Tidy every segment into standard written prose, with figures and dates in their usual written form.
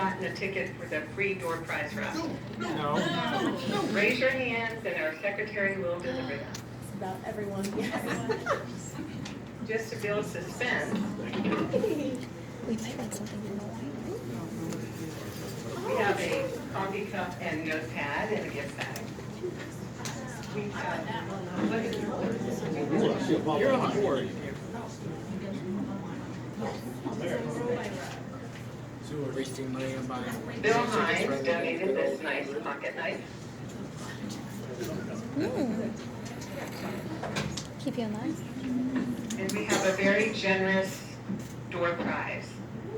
gotten a ticket for the free door prize raffle? No. Raise your hands and our secretary will deliver them. It's about everyone. Just to build suspense, We might want something in the line, we have a coffee cup and notepad and a gift bag. We have, what is yours? You're on board. Wasting money on buying. Bill Hines donated this nice pocket knife. Keep you in line. And we have a very generous door prize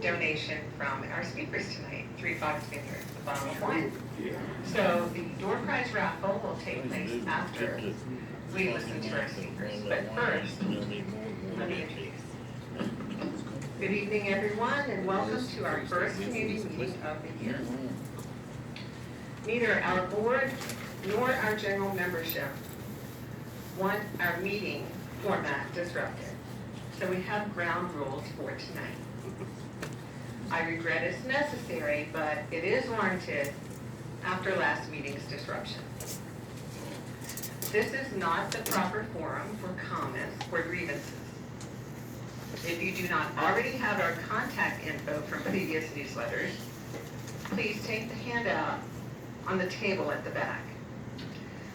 donation from our speakers tonight, 3 Fox Vineyards, a bottle of wine. So the door prize raffle will take place after we listen to our speakers. But first, let me introduce. Good evening, everyone, and welcome to our first community meeting of the year. Neither our board nor our general membership want our meeting format disrupted, so we have ground rules for tonight. I regret it's necessary, but it is warranted after last meeting's disruption. This is not the proper forum for comments or grievances. If you do not already have our contact info from previous newsletters, please take the handout on the table at the back.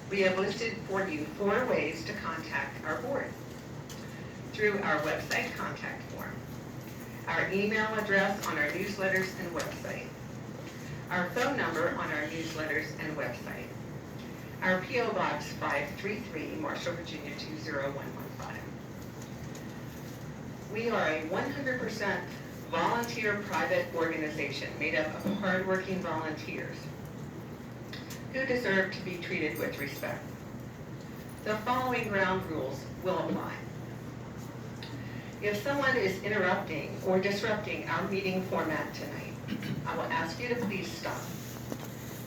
We have listed for you 4 ways to contact our board. Through our website contact form, our email address on our newsletters and website, our phone number on our newsletters and website, our P.O. Box 533, Marshall, Virginia 20115. We are a 100% volunteer private organization made up of hardworking volunteers who deserve to be treated with respect. The following ground rules will apply. If someone is interrupting or disrupting our meeting format tonight, I will ask you to please stop.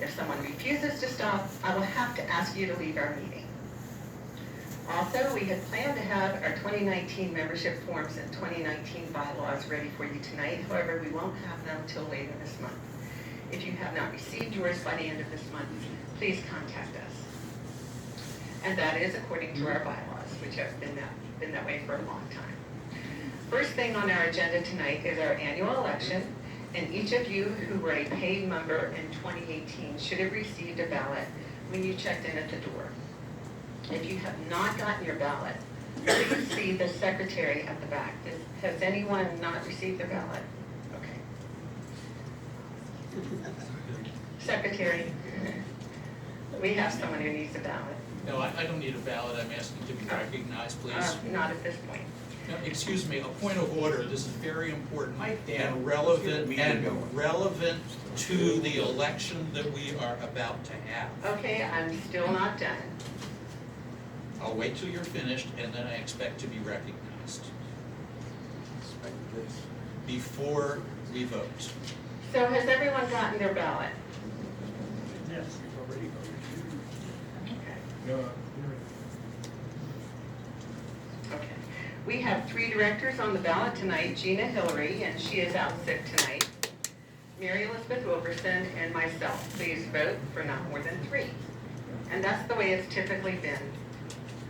If someone refuses to stop, I will have to ask you to leave our meeting. Also, we had planned to have our 2019 membership forms and 2019 bylaws ready for you tonight. However, we won't have them until later this month. If you have not received yours by the end of this month, please contact us. And that is according to our bylaws, which have been that way for a long time. First thing on our agenda tonight is our annual election, and each of you who were a paid member in 2018 should have received a ballot when you checked in at the door. If you have not gotten your ballot, please see the secretary at the back. Has anyone not received their ballot? Okay. Secretary, we have someone who needs a ballot. No, I don't need a ballot. I'm asking to be recognized, please. Not at this point. No, excuse me, a point of order. This is very important and relevant to the election that we are about to have. Okay, I'm still not done. I'll wait till you're finished, and then I expect to be recognized before we vote. So has everyone gotten their ballot? Yes, already Okay. Okay. We have 3 directors on the ballot tonight, Gina Hillary, and she is out sick tonight, Mary Elizabeth Wilkerson, and myself. Please vote for not more than 3. And that's the way it's typically been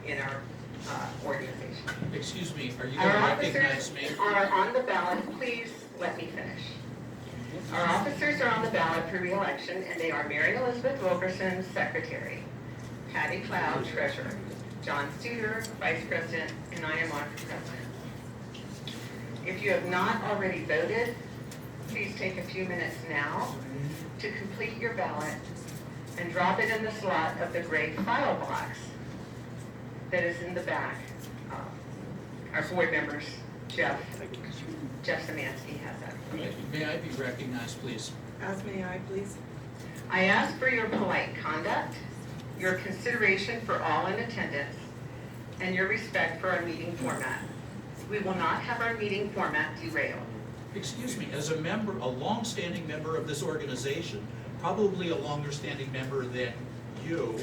in our organization. Excuse me, are you Our going to recognize officers me? are on the ballot. Please let me finish. Our officers are on the ballot for re-election, and they are Mary Elizabeth Wilkerson, Secretary, Patty Cloud, Treasurer, John Studer, Vice President, and I am on for President. If you have not already voted, please take a few minutes now to complete your ballot and drop it in the slot of the gray file box that is in the back. Our board members, Jeff Szymanski has that. May I be recognized, please? As may I, please? I ask for your polite conduct, your consideration for all in attendance, and your respect for our meeting format. We will not have our meeting format derailed. Excuse me, as a member, a long-standing member of this organization, probably a longer-standing member than you,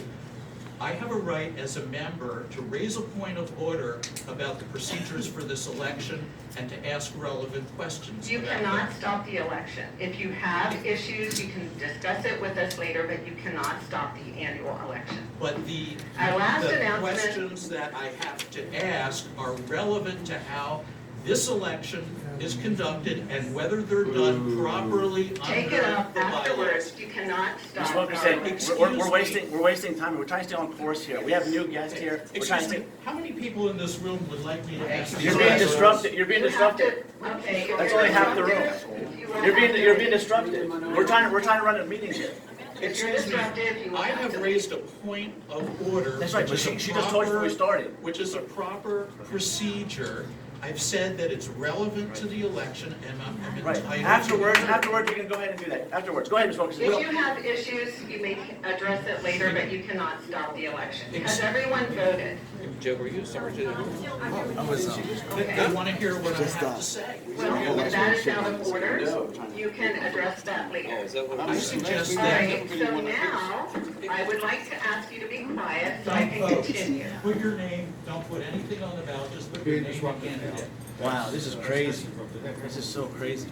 I have a right as a member to raise a point of order about the procedures for this election and to ask relevant questions. You about cannot them. stop the election. If you have issues, you can discuss it with us later, but you cannot stop the annual election. But the Our last announcement- questions that I have to ask are relevant to how this election is conducted and whether they're done properly Take under it up the afterwards. bylaws. You cannot Ms. stop. Wilkerson, Excuse we're me. wasting time. We're trying to stay on course here. We have new guests here. We're trying Excuse to me, how many people in this room would like me to ask these You're being questions? disrupted. You're being You have to- disrupted. Okay. if That's you're only half the room. disruptive, you will You're have being to- disrupted. We're trying to run a meeting here. If you're disruptive, you will I have have to raised a point of order. That's right, which but is a she just told us before we started. Which is a proper procedure. I've said that it's relevant to the election and I'm Right. entitled to. Afterwards, you can go ahead and do that. Afterwards. Go ahead, Ms. Wilkerson. If you have issues, you may address it later, but you cannot stop the election. Because everyone voted. Joe, were you secretary? They want to hear what I have to say. Well, that is out of order. You can address that Oh, later. is that what? I suggest All that. right, so now, I would like to ask you to be quiet so I can continue. Put your name, don't put anything on the ballot, just put your name and candidate. Wow, this is crazy. This is so crazy.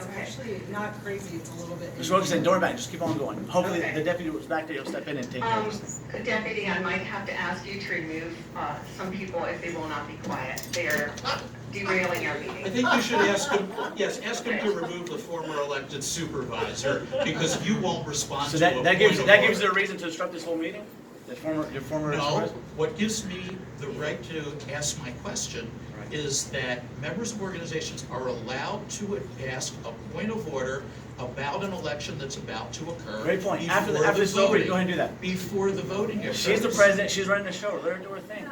Okay. Actually, not crazy, it's a little bit. Ms. Wilkerson, door back. Just keep on going. Hopefully, Okay. the deputy was back there. He'll step in and take care of this. Deputy, I might have to ask you to remove some people if they will not be quiet. They're derailing our I meeting. think you should ask him, yes, ask him to remove the former elected supervisor because you won't respond So to a that point gives of you order. a reason to disrupt this whole meeting? Your former No, supervisor? what gives me the right to ask my question is that members of organizations are allowed to ask a point of order about an election that's about to occur. Great point. After before this is over, you go ahead and do that. Before the voting occurs. She's the president. She's running the show. Let her do her thing.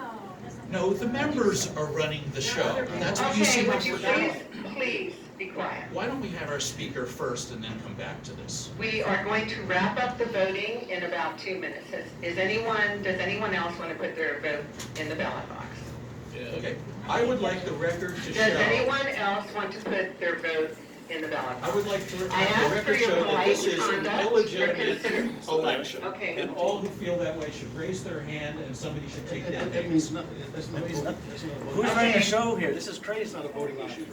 No, the members are running the show. That's what you see. Okay, would you please be quiet? Why don't we have our speaker first and then come back to this? We are going to wrap up the voting in about 2 minutes. Does anyone else want to put their vote in the ballot box? Okay, I would like the record to show. Does anyone else want to put their vote in the ballot I box? would like to I have the ask for record your show that this polite is an conduct. illegitimate You're considered- election. Okay. And all who feel that way should raise their hand and somebody should take that. That means nothing. Who's running the show here? This is crazy.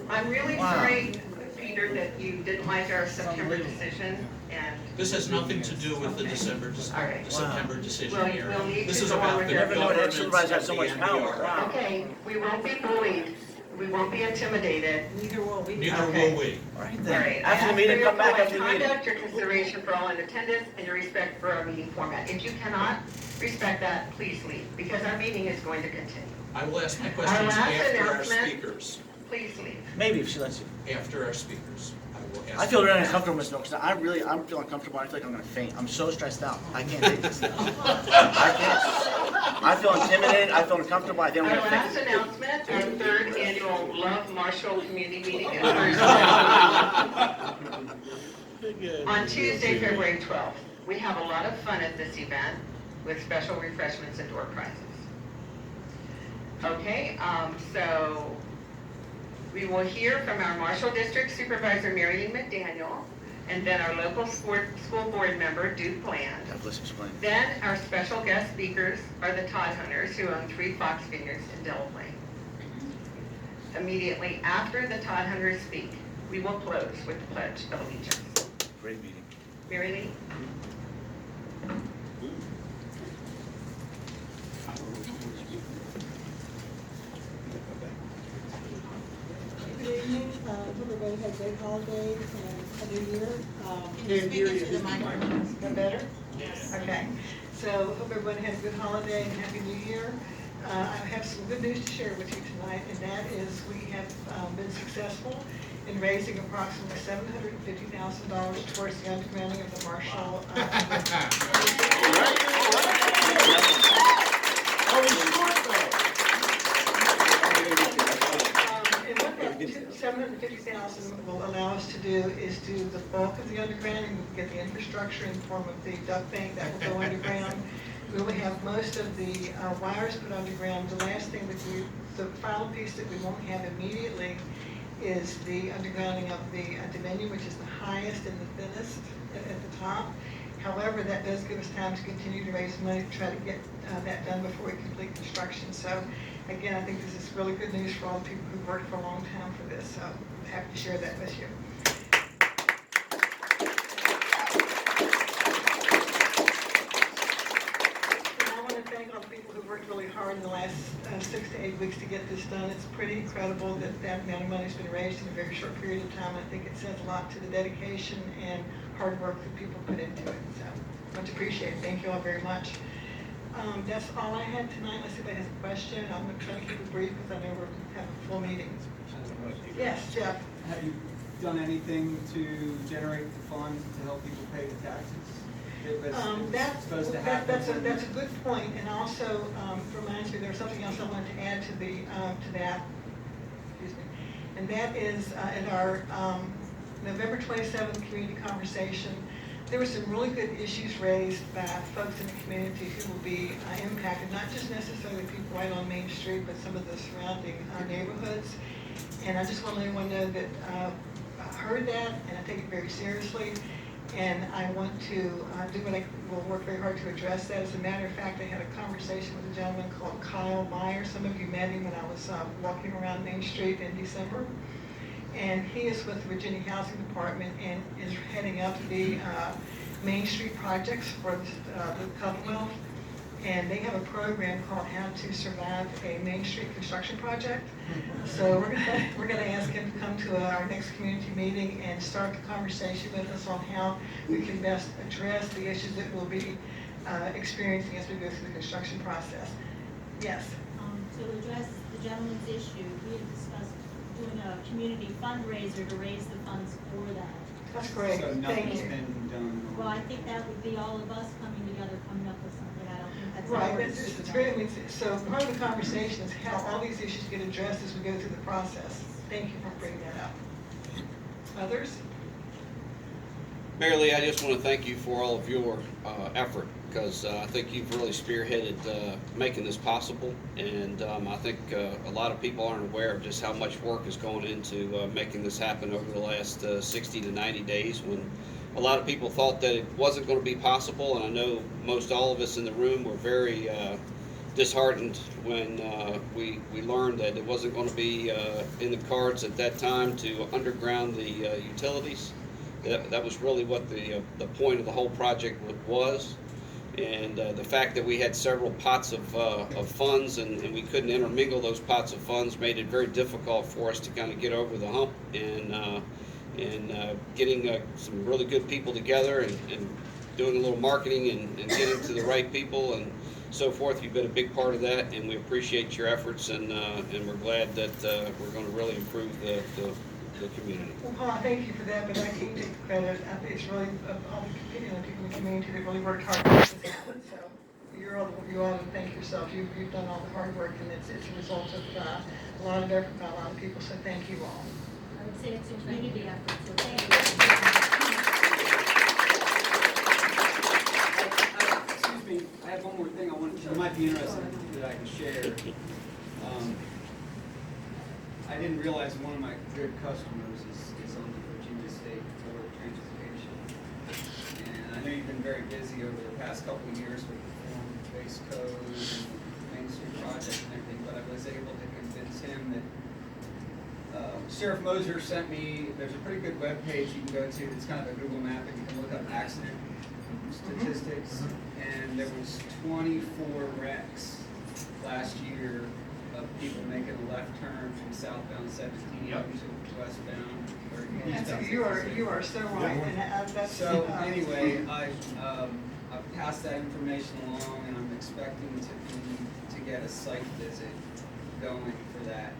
I'm really Wow. sorry, Peter, that you didn't like our September decision, and This has nothing to do with the December, All right. the September decision Well, here. we'll need This to is go on about with the your- Never know that governance supervisors have of so the much power. MBRA. Wow. okay, we won't be bullied, we won't be intimidated. Neither will we. Neither Okay. will we. All right All then. right, I After the ask for meeting, your come back polite after the meeting. conduct, your consideration for all in attendance, and your respect for our meeting format. If you cannot respect that, please leave, because our meeting is going to continue. I will ask my questions last after our announcement. speakers. Please leave. Maybe if she lets you. After our speakers. I will ask. I feel very uncomfortable, Ms. Wilkerson. I'm feeling uncomfortable. I feel like I'm gonna faint. I'm so stressed out. I can't take this. I can't. I feel intimidated. I feel uncomfortable. I think I'm Our gonna last faint. announcement, our third annual Love Marshall Community Meeting is on Tuesday, February 12th. We have a lot of fun at this event with special refreshments and door prizes. Okay, so we will hear from our Marshall District Supervisor, Mary McDaniel, and then our local school board member, Duke Bland. God bless Ms. Blaine. Then our special guest speakers are the Todd Hunters, who own 3 Fox Vineyards in Delaware. Immediately after the Todd Hunters speak, we will close with the Pledge of Allegiance. Great meeting. Mary Lee? Good evening, hope everybody had great holidays and a new year. Can you speak into the microphone? Is that better? Yes. Okay, so hope everyone had a good holiday and happy new year. I have some good news to share with you tonight, and that is we have been successful in raising approximately $750,000 towards the undergrounding of the Marshall. And what that $750,000 will allow us to do is do the bulk of the undergrounding, get the infrastructure in the form of the duct bank that will go underground. We will have most of the wires put underground. The last thing that the final piece that we won't have immediately is the undergrounding of the venue, which is the highest and the thinnest at the top. However, that does give us time to continue to raise money to try to get that done before we complete construction. So again, I think this is really good news for all the people who worked for a long time for this. So I'm happy to share that with you. Thank all the people who worked really hard in the last 6 to 8 weeks to get this done. It's pretty incredible that that amount of money has been raised in a very short period of time. I think it says a lot to the dedication and hard work that people put into it. So much appreciated. Thank you all very much. That's all I had tonight. Unless anybody has a question, I'm going to try to keep it brief because I know we're having a full meeting. Yes, Jeff. Have you done anything to generate the funds to help people pay the taxes? That's a good point, and also reminds me there's something else I wanted to add to that. Excuse me, and that is in our November 27th community conversation. There were some really good issues raised by folks in the community who will be impacted, not just necessarily people right on Main Street, but some of the surrounding neighborhoods. And I just want to let everyone know that I heard that, and I take it very seriously. And I want to do what I will work very hard to address that. As a matter of fact, I had a conversation with a gentleman called Kyle Meyer. Some of you met him when I was walking around Main Street in December. And he is with the Virginia Housing Department and is heading up the Main Street projects for the Commonwealth. And they have a program called How to Survive a Main Street Construction Project. So we're gonna ask him to come to our next community meeting and start the conversation with us on how we can best address the issues that we'll be experiencing as we go through the construction process. Yes. To address the gentleman's issue, we had discussed doing a community fundraiser to raise the funds for that. That's great. So Thank nothing's you. been done? Well, I think that would be all of us coming together, coming up with something. I don't think that's Right, our it's decision. great. I mean, so part of the conversation is how all these issues get addressed as we go through the process. Thank you for bringing that up. Others? Mayor Lee, I just want to thank you for all of your effort, because I think you've really spearheaded making this possible, and I think a lot of people aren't aware of just how much work is going into making this happen over the last 60 to 90 days, when a lot of people thought that it wasn't going to be possible, and I know most all of us in the room were very disheartened when we learned that it wasn't going to be in the cards at that time to underground the utilities. That was really what the point of the whole project was. And the fact that we had several pots of funds and we couldn't intermingle those pots of funds made it very difficult for us to kind of get over the hump and getting some really good people together and doing a little marketing and getting to the right people and so forth. You've been a big part of that, and we appreciate your efforts, and we're glad that we're going to really improve the community. Well, Paul, thank you for that, but I can't take the credit. I think it's really all the people in the community that really worked hard to make this happen. So you all thank yourself. You've done all the hard work, and it's a result of a lot of effort by a lot of people. So thank you all. I would say it's a community effort, so thank you. Excuse me, I have one more thing I wanted to, you might be interested that I can share. I didn't realize one of my good customers is on the Virginia State Board of Transportation. And I know you've been very busy over the past couple of years with the form-based code and Main Street project and everything, but I was able to convince him that Sheriff Moser sent me, there's a pretty good web page you can go to. It's kind of a Google map, and you can look up accident statistics. And there was 24 wrecks last year of people making a left turn from southbound 17 to westbound. You are so right. And that's, so anyway, I've passed that information along, and I'm expecting to get a site visit going for that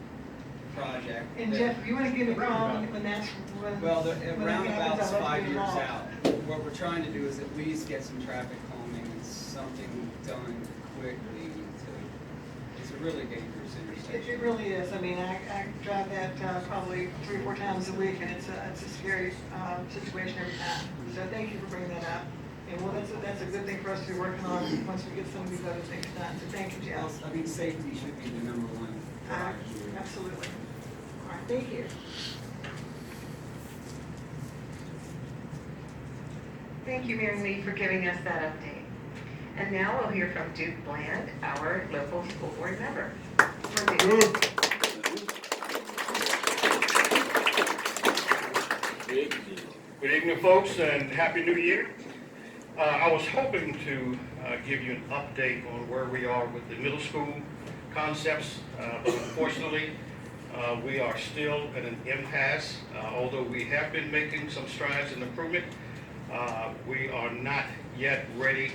project. And Jeff, if you want to give me a call when that's well, happens, around about I'll let 5 you years know. out. What we're trying to do is at least get some traffic calming and something done quickly. It's a really dangerous intersection. It really is. I mean, I drive that probably 3 or 4 times a week, and it's a scary situation every time. So thank you for bringing that up. And well, that's a good thing for us to be working on once we get some of these other things done. So thank you, Jeff. I mean, safety should be the number one priority. Absolutely. All right, thank you. Thank you, Mary Lee, for giving us that update. And now we'll hear from Duke Bland, our local school board member. Duke. Good evening, folks, and Happy New Year. I was hoping to give you an update on where we are with the middle school concepts, but unfortunately, we are still at an impasse. Although we have been making some strides in improvement, we are not yet ready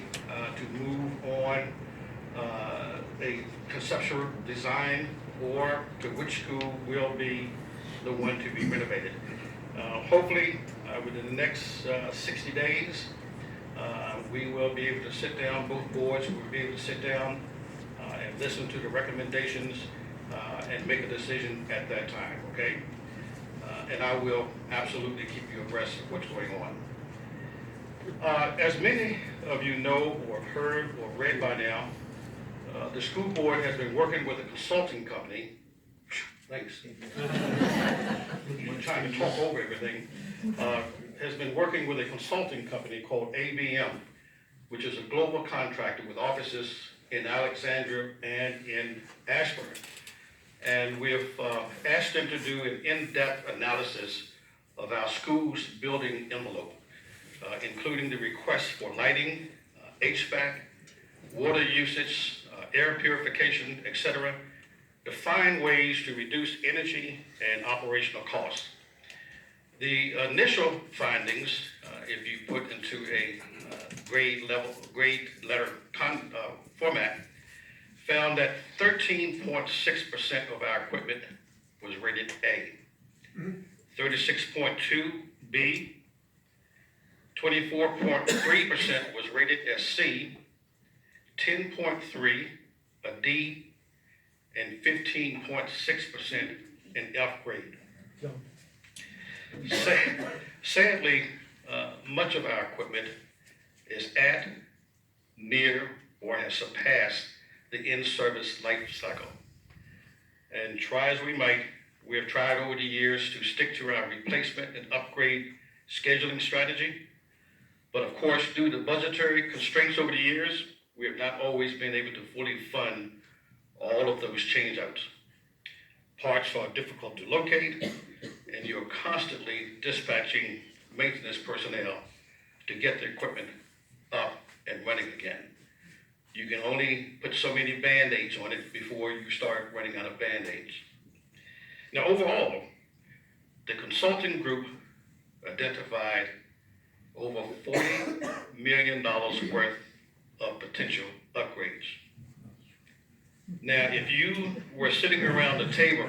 to move on a conceptual design or to which school will be the one to be renovated. Hopefully, within the next 60 days, we will be able to sit down, both boards will be able to sit down and listen to the recommendations and make a decision at that time, okay? And I will absolutely keep you abreast of what's going on. As many of you know or have heard or read by now, the school board has been working with a consulting company. Thanks. I'm trying to talk over everything. Has been working with a consulting company called ABM, which is a global contractor with offices in Alexandria and in Ashburn. And we have asked them to do an in-depth analysis of our school's building envelope, including the requests for lighting, HVAC, water usage, air purification, etc., to find ways to reduce energy and operational costs. The initial findings, if you put into a grade letter format, found that 13.6% of our equipment was rated A, 36.2 B, 24.3% was rated as C, 10.3 a D, and 15.6% in F grade. Sadly, much of our equipment is at, near, or has surpassed the in-service life cycle. And try as we might, we have tried over the years to stick to our replacement and upgrade scheduling strategy. But of course, due to budgetary constraints over the years, we have not always been able to fully fund all of those changeouts. Parts are difficult to locate, and you're constantly dispatching maintenance personnel to get the equipment up and running again. You can only put so many Band-Aids on it before you start running out of Band-Aids. Now, overall, the consulting group identified over $40 million worth of potential upgrades. Now, if you were sitting around the table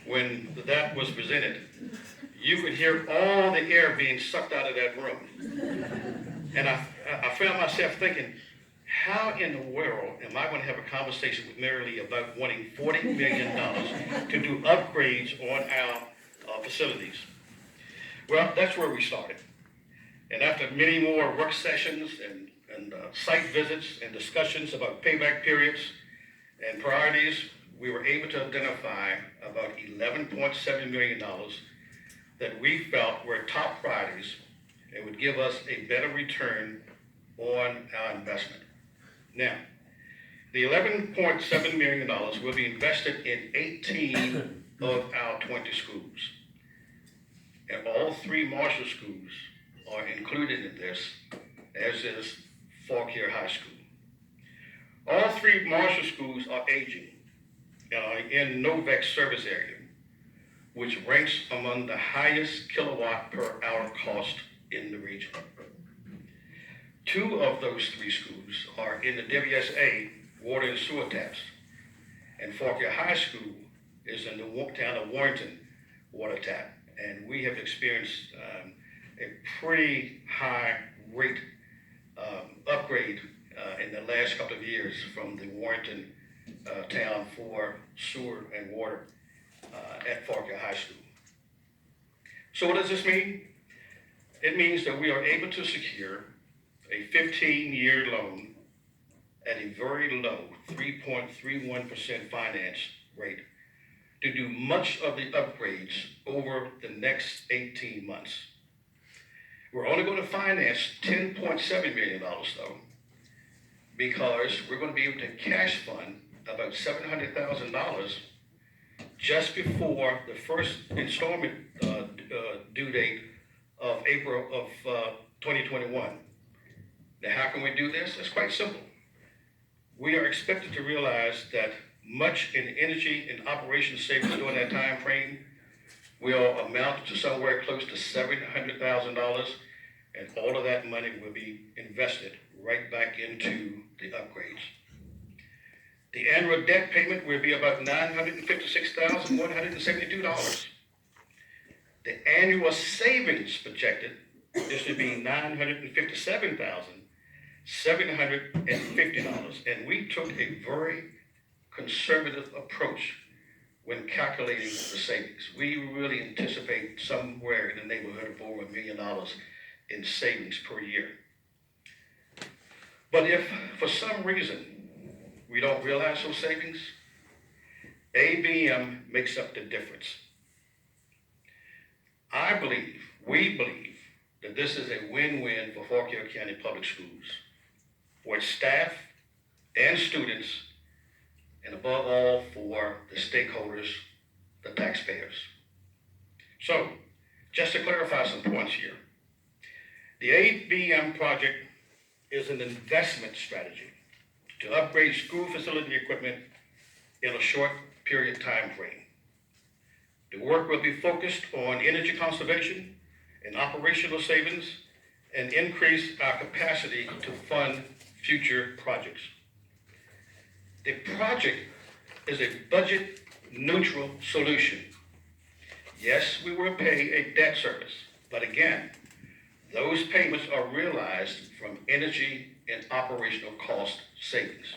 when that was presented, you could hear all the air being sucked out of that room. And I found myself thinking, how in the world am I going to have a conversation with Mary Lee about wanting $40 million to do upgrades on our facilities? Well, that's where we started. And after many more work sessions and site visits and discussions about payback periods and priorities, we were able to identify about $11.7 million that we felt were top priorities and would give us a better return on our investment. Now, the $11.7 million will be invested in 18 of our 20 schools. And all 3 Marshall schools are included in this, as is Fauquier High School. All 3 Marshall schools are aging in Novex service area, which ranks among the highest kilowatt per hour cost in the region. 2 of those 3 schools are in the WSA water and sewer taps, and Fauquier High School is in the town of Warrenton water tap, and we have experienced a pretty high rate upgrade in the last couple of years from the Warrenton town for sewer and water at Fauquier High School. So what does this mean? It means that we are able to secure a 15-year loan at a very low 3.31% finance rate to do much of the upgrades over the next 18 months. We're only going to finance $10.7 million though, because we're going to be able to cash fund about $700,000 just before the first installment due date of April of 2021. Now, how can we do this? It's quite simple. We are expected to realize that much in energy and operation savings during that time frame will amount to somewhere close to $700,000, and all of that money will be invested right back into the upgrades. The annual debt payment will be about $956,172. The annual savings projected is to be $957,750, and we took a very conservative approach when calculating the savings. We really anticipate somewhere in the neighborhood of over $1 million in savings per year. But if for some reason we don't realize those savings, ABM makes up the difference. We believe that this is a win-win for Fauquier County Public Schools, for its staff and students, and above all for the stakeholders, the taxpayers. So, just to clarify some points here, the ABM project is an investment strategy to upgrade school facility equipment in a short period time frame. The work will be focused on energy conservation and operational savings, and increase our capacity to fund future projects. The project is a budget neutral solution. Yes, we will pay a debt service, but again, those payments are realized from energy and operational cost savings.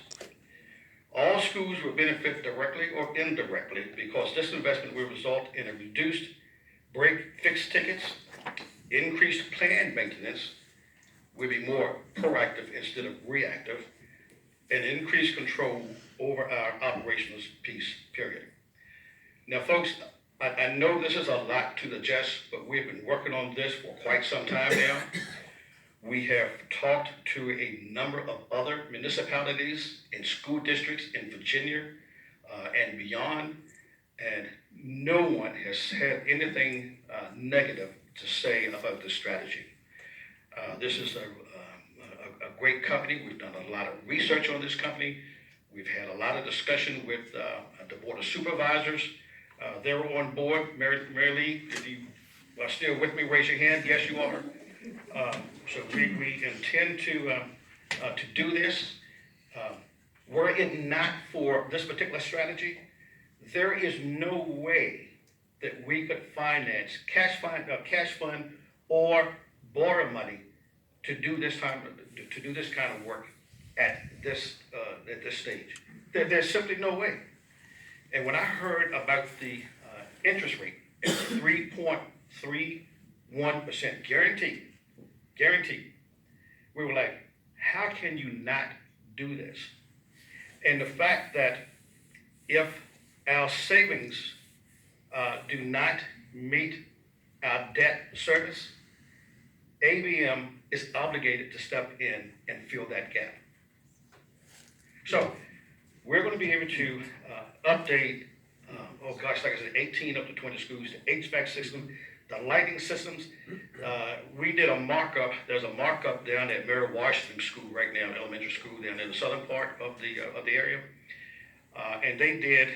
All schools will benefit directly or indirectly because this investment will result in a reduced break-fix tickets, increased planned maintenance, will be more proactive instead of reactive, and increased control over our operations piece, period. Now, folks, I know this is a lot to digest, but we've been working on this for quite some time now. We have talked to a number of other municipalities and school districts in Virginia and beyond, and no one has had anything negative to say about this strategy. This is a great company. We've done a lot of research on this company. We've had a lot of discussion with the Board of Supervisors. They're on board. Mary Lee, if you are still with me, raise your hand. Yes, you are. So we intend to do this. Were it not for this particular strategy, there is no way that we could finance cash fund or borrow money to do this kind of work at this stage. There's simply no way. And when I heard about the interest rate, it's 3.31% guaranteed, we were like, how can you not do this? And the fact that if our savings do not meet our debt service, ABM is obligated to step in and fill that gap. So we're going to be able to update, like I said, 18 up to 20 schools, the HVAC system, the lighting systems. We did a markup. There's a markup down at Mary Washington School right now, elementary school down in the southern part of the area, and they did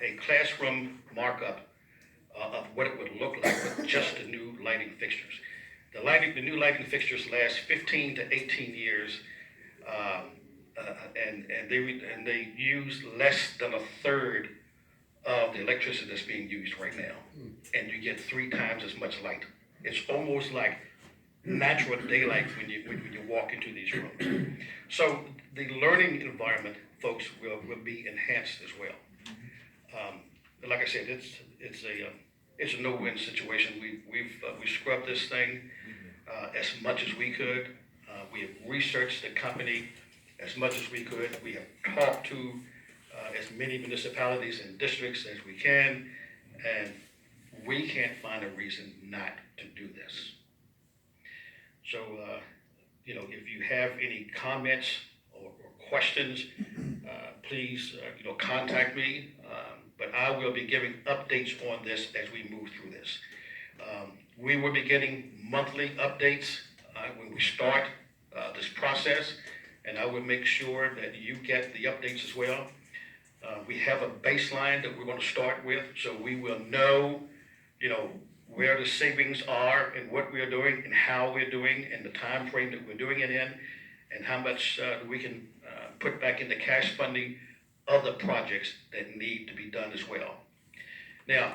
a classroom markup of what it would look like with just the new lighting fixtures. The new lighting fixtures last 15 to 18 years, and they use less than a third of the electricity that's being used right now, and you get 3 times as much light. It's almost like natural daylight when you walk into these rooms. So the learning environment, folks, will be enhanced as well. Like I said, it's a no-win situation. We scrubbed this thing as much as we could. We have researched the company as much as we could. We have talked to as many municipalities and districts as we can, and we can't find a reason not to do this. So, if you have any comments or questions, please, contact me. But I will be giving updates on this as we move through this. We will be getting monthly updates when we start this process, and I will make sure that you get the updates as well. We have a baseline that we're going to start with, so we will know, where the savings are and what we are doing and how we're doing and the time frame that we're doing it in, and how much we can put back into cash funding other projects that need to be done as well. Now,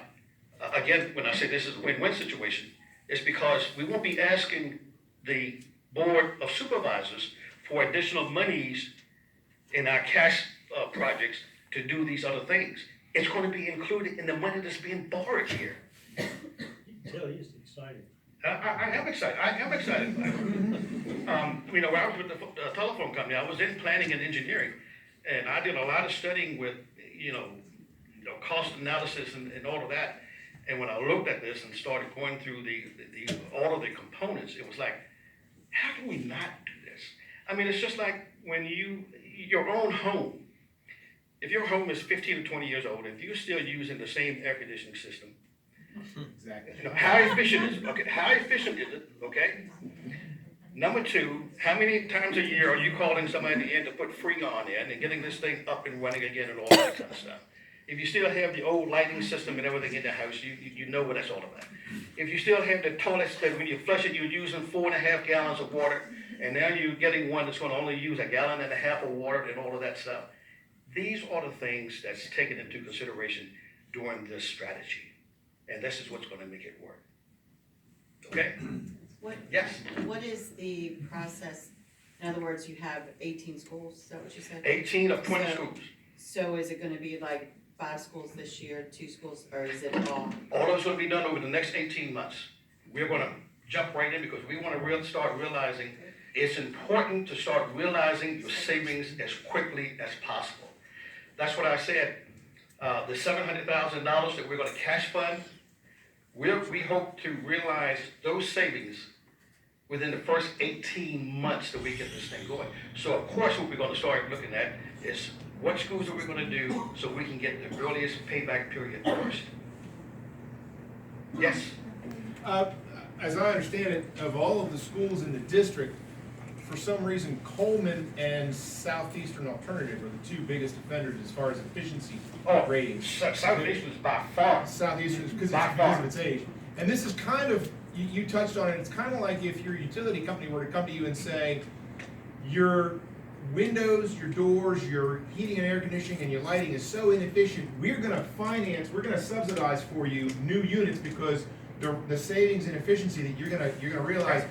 again, when I say this is a win-win situation, it's because we won't be asking the Board of Supervisors for additional monies in our cash projects to do these other things. It's going to be included in the money that's being borrowed here. Tell he's excited. I am excited. I am excited. When I was with the telephone company, I was in planning and engineering, and I did a lot of studying with, cost analysis and all of that. And when I looked at this and started going through all of the components, it was like, how can we not do this? I mean, it's just like when your own home, if your home is 15 or 20 years old, if you're still using the same air conditioning system, Exactly. how efficient is it? Okay, how efficient is it? Okay. Number two, how many times a year are you calling somebody in to put Freon in and getting this thing up and running again and all that kind of stuff? If you still have the old lighting system and everything in the house, you know what that's all about. If you still have the toilets that when you flush it, you're using 4.5 gallons of water, and now you're getting one that's going to only use 1.5 gallons of water and all of that stuff. These are the things that's taken into consideration during this strategy. And this is what's going to make it work. Okay? Yes? What is the process? In other words, you have 18 schools, is that what you said? 18 of 20 schools. So is it gonna be like 5 schools this year, 2 schools, or is it all? All of it's going to be done over the next 18 months. We're going to jump right in because we want to start realizing it's important to start realizing your savings as quickly as possible. That's what I said. The $700,000 that we're going to cash fund, we hope to realize those savings within the first 18 months that we get this thing going. So of course what we're going to start looking at is what schools are we going to do so we can get the earliest payback period first. Yes? As I understand it, of all of the schools in the district, for some reason Coleman and Southeastern Alternative are the 2 biggest offenders as far as efficiency ratings. Southeastern is by far. Southeastern is because of its age. And this is kind of, you touched on it, it's kind of like if your utility company were to come to you and say, your windows, your doors, your heating and air conditioning, and your lighting is so inefficient, we're going to subsidize for you new units because the savings and efficiency that you're going to realize,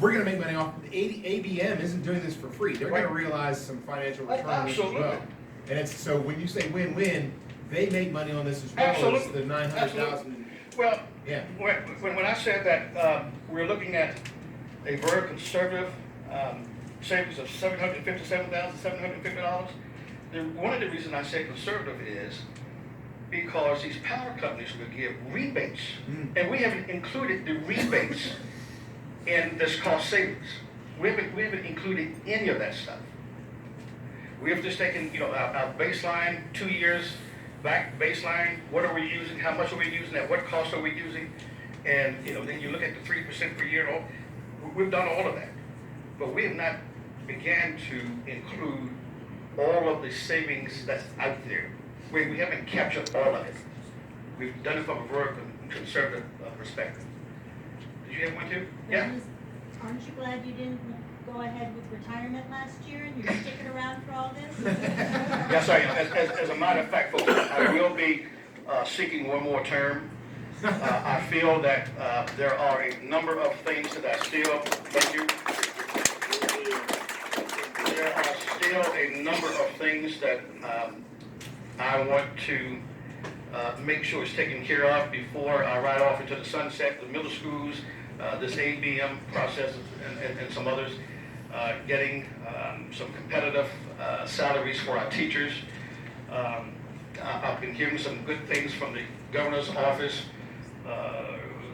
we're going to make money off. ABM isn't doing this for free. They're going to realize some financial return on this as well. And it's so when you say win-win, they make money on this as well as the $900,000. Well, yeah. When I said that we're looking at a very conservative savings of $757,750, one of the reasons I say conservative is because these power companies will give rebates, and we haven't included the rebates in this cost savings. We haven't included any of that stuff. We have just taken, our baseline 2 years back baseline. What are we using? How much are we using? At what cost are we using? And then you look at the 3% per year. We've done all of that, but we have not began to include all of the savings that's out there. We haven't captured all of it. We've done it from a very conservative perspective. Did you have one too? Yeah. Aren't you glad you didn't go ahead with retirement last year and you're sticking around for all this? Yes, I am. As a matter of fact, folks, I will be seeking one more term. I feel that there are a number of things that I still, thank you. There are still a number of things that I want to make sure is taken care of before I ride off into the sunset. The middle schools, this ABM process, and some others, getting some competitive salaries for our teachers. I've been hearing some good things from the governor's office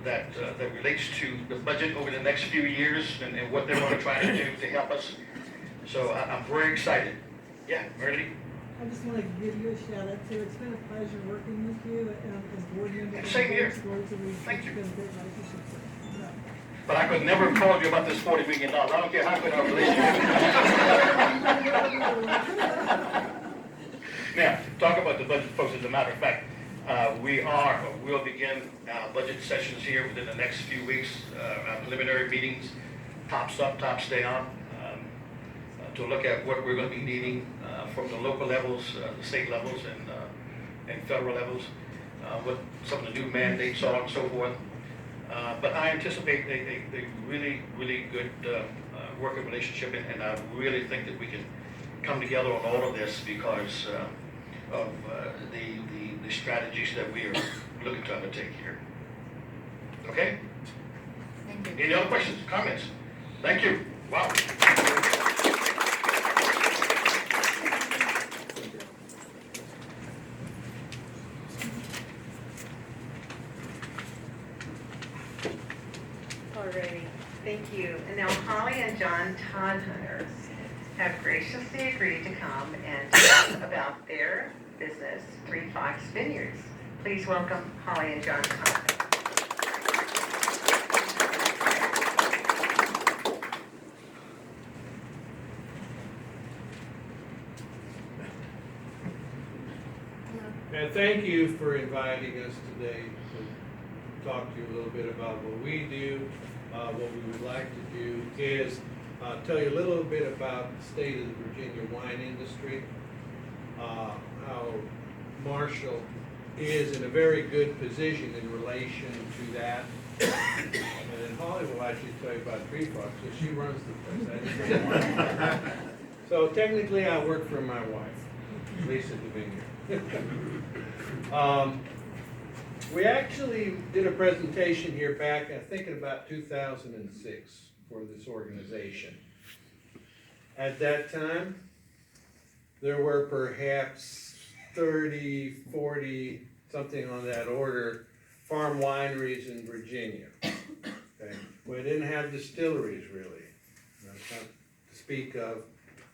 that relates to the budget over the next few years and what they're gonna try to do to help us. So I'm very excited. Yeah, Meredith? I just want to give you a shout out too. It's been a pleasure working with you as board member. Same here. Thank you. It's been a great relationship. So, yeah. But I could never have called you about this $40 million. I don't care how good our relationship is. Now, talk about the budget, folks. As a matter of fact, we'll begin budget sessions here within the next few weeks. Our preliminary meetings, tops up, tops down, to look at what we're going to be needing from the local levels, the state levels, and federal levels, what some of the new mandates are and so forth. But I anticipate a really, really good working relationship, and I really think that we can come together on all of this because of the strategies that we are looking to undertake here. Okay? Thank you. Any other questions, comments? Thank you. Wow. Alrighty, thank you. And now Holly and John Todhunter have graciously agreed to come and tell us about their business, 3 Fox Vineyards. Please welcome Holly and John Todhunter. And thank you for inviting us today to talk to you a little bit about what we do. What we would like to do is tell you a little bit about the state of the Virginia wine industry, how Marshall is in a very good position in relation to that. And then Holly will actually tell you about 3 Fox, so she runs the place. So technically I work for my wife, Lisa DeVineyard. We actually did a presentation here back, I think in about 2006 for this organization. At that time, there were perhaps 30, 40, something on that order, farm wineries in Virginia. Okay. We didn't have distilleries really, not to speak of,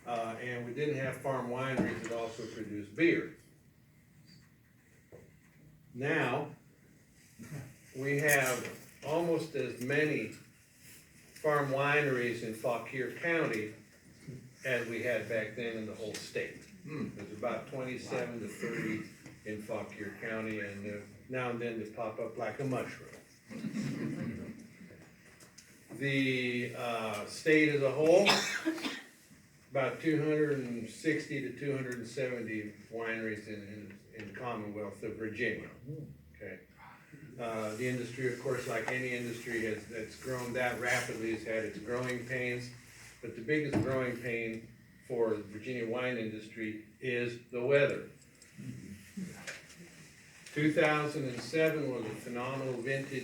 and we didn't have farm wineries that also produced beer. Now, we have almost as many farm wineries in Fauquier County as we had back then in the whole state. There's about 27 to 30 in Fauquier County, and now and then they pop up like a mushroom. The state as a whole, about 260 to 270 wineries in the Commonwealth of Virginia. Okay. The industry, of course, like any industry that's grown that rapidly, has had its growing pains. But the biggest growing pain for the Virginia wine industry is the weather. 2007 was a phenomenal vintage